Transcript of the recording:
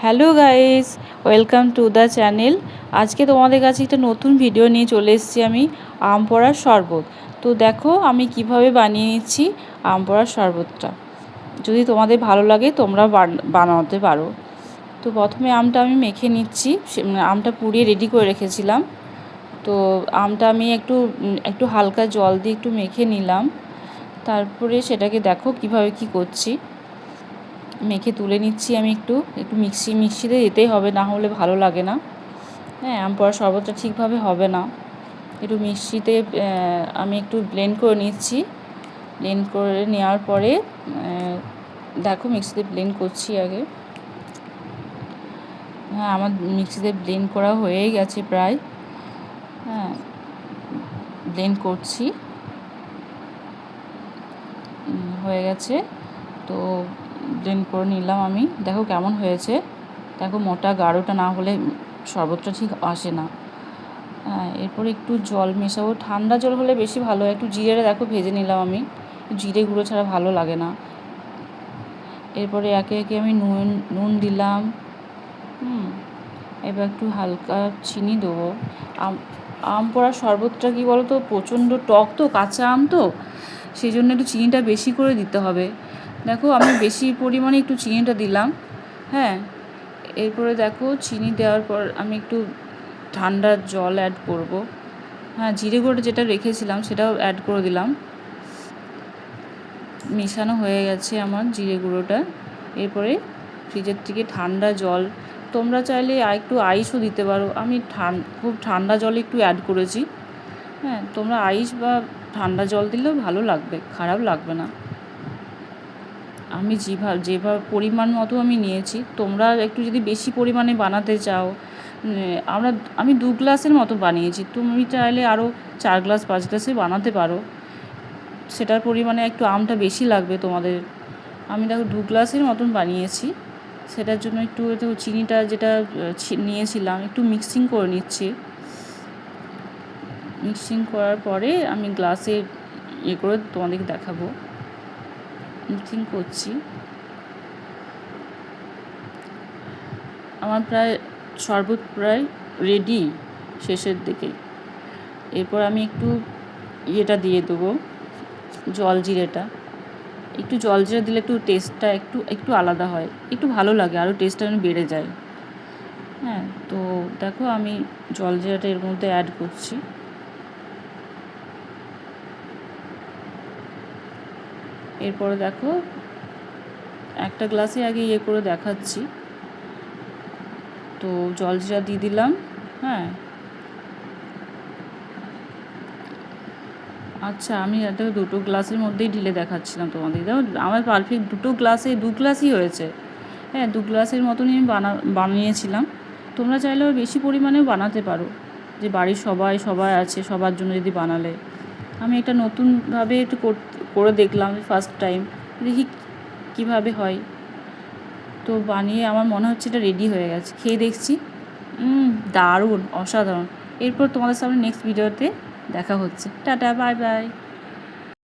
Hello guys, welcome to the channel. আজকে তোমাদের কাছে একটা নতুন ভিডিও নিয়ে চলে এসেছি আমি, আম পোড়ার শরবত। তো দেখো আমি কিভাবে বানিয়ে নিচ্ছি আম পোড়ার শরবতটা। যদি তোমাদের ভালো লাগে তোমরা বানাতে পারো। তো প্রথমে আমটা আমি মেখে নিচ্ছি, আমটা পুড়িয়ে রেডি করে রেখেছিলাম। তো আমটা আমি একটু হালকা জল দিয়ে একটু মেখে নিলাম। তারপরে সেটাকে দেখো কিভাবে কি করছি। মেখে তুলে নিচ্ছি আমি একটু মিক্সিতে দিতেই হবে, না হলে ভালো লাগে না। হ্যাঁ, আম পোড়ার শরবতটা ঠিকভাবে হবে না। একটু মিক্সিতে আমি একটু ব্লেন্ড করে নিচ্ছি। ব্লেন্ড করে নেওয়ার পরে দেখো মিক্সিতে ব্লেন্ড করছি আগে। হ্যাঁ, আমার মিক্সিতে ব্লেন্ড করা হয়েই গেছে প্রায়। হ্যাঁ, ব্লেন্ড করছি, হয়ে গেছে। তো ব্লেন্ড করে নিলাম আমি, দেখো কেমন হয়েছে। দেখো মোটা গাঢ়টা না হলে শরবতটা ঠিক আসে না। হ্যাঁ, এরপরে একটু জল মেশাবো, ঠান্ডা জল হলে বেশি ভালো হয়। একটু জিরেটা দেখো ভেজে নিলাম আমি, জিরে গুঁড়ো ছাড়া ভালো লাগে না। এরপরে একে একে আমি নুন দিলাম। এবার একটু হালকা চিনি দেবো। আম পোড়ার শরবতটা কী বলো তো, প্রচণ্ড টক তো, কাঁচা আম তো, সেই জন্য একটু চিনিটা বেশি করে দিতে হবে। দেখো আমি বেশি পরিমাণে একটু চিনিটা দিলাম। হ্যাঁ, এরপরে দেখো চিনি দেওয়ার পর আমি একটু ঠান্ডা জল অ্যাড করব। হ্যাঁ, জিরে গুঁড়োটা যেটা রেখেছিলাম সেটাও অ্যাড করে দিলাম। মেশানো হয়ে গেছে আমার জিরে গুঁড়োটা। এরপরে ফ্রিজের থেকে ঠান্ডা জল, তোমরা চাইলে একটু আইসও দিতে পারো। আমি খুব ঠান্ডা জল একটু অ্যাড করেছি। হ্যাঁ, তোমরা আইস বা ঠান্ডা জল দিলেও ভালো লাগবে, খারাপ লাগবে না। আমি যেভাবে পরিমাণ মতো আমি নিয়েছি, তোমরা একটু যদি বেশি পরিমাণে বানাতে চাও, আমি 2 গ্লাসের মতো বানিয়েছি, তুমি চাইলে আরও 4 গ্লাস 5 গ্লাসে বানাতে পারো। সেটার পরিমাণে একটু আমটা বেশি লাগবে তোমাদের। আমি দেখো 2 গ্লাসের মতন বানিয়েছি। সেটার জন্য একটু চিনিটা যেটা নিয়েছিলাম একটু মিক্সিং করে নিচ্ছি। মিক্সিং করার পরে আমি গ্লাসে করে তোমাদেরকে দেখাবো। মিক্সিং করছি। আমার শরবত প্রায় রেডি, শেষের দিকে। এরপর আমি একটু ইয়েটা দিয়ে দেবো, জলজিরেটা। একটু জলজিরা দিলে একটু টেস্টটা একটু আলাদা হয়, একটু ভালো লাগে, আরও টেস্টটা বেড়ে যায়। হ্যাঁ, তো দেখো আমি জলজিরাটা এর মধ্যে অ্যাড করছি। এরপরে দেখো একটা গ্লাসে আগে করে দেখাচ্ছি। তো জলজিরা দিয়ে দিলাম। হ্যাঁ, আচ্ছা, আমি এটা 2 গ্লাসের মধ্যেই ঢেলে দেখাচ্ছিলাম তোমাদের। দেখো আমার পারফেক্ট 2 গ্লাসই হয়েছে। হ্যাঁ, 2 গ্লাসের মতনই আমি বানিয়েছিলাম। তোমরা চাইলেও বেশি পরিমাণেও বানাতে পারো, যে বাড়ির সবাই আছে, সবার জন্য যদি বানালে। আমি এটা নতুনভাবে একটু করে দেখলাম ফার্স্ট টাইম, দেখি কীভাবে হয়। তো বানিয়ে আমার মনে হচ্ছে এটা রেডি হয়ে গেছে। খেয়ে দেখছি, দারুণ, অসাধারণ। এরপর তোমাদের সামনে নেক্সট ভিডিওতে দেখা হচ্ছে। Tata, bye bye.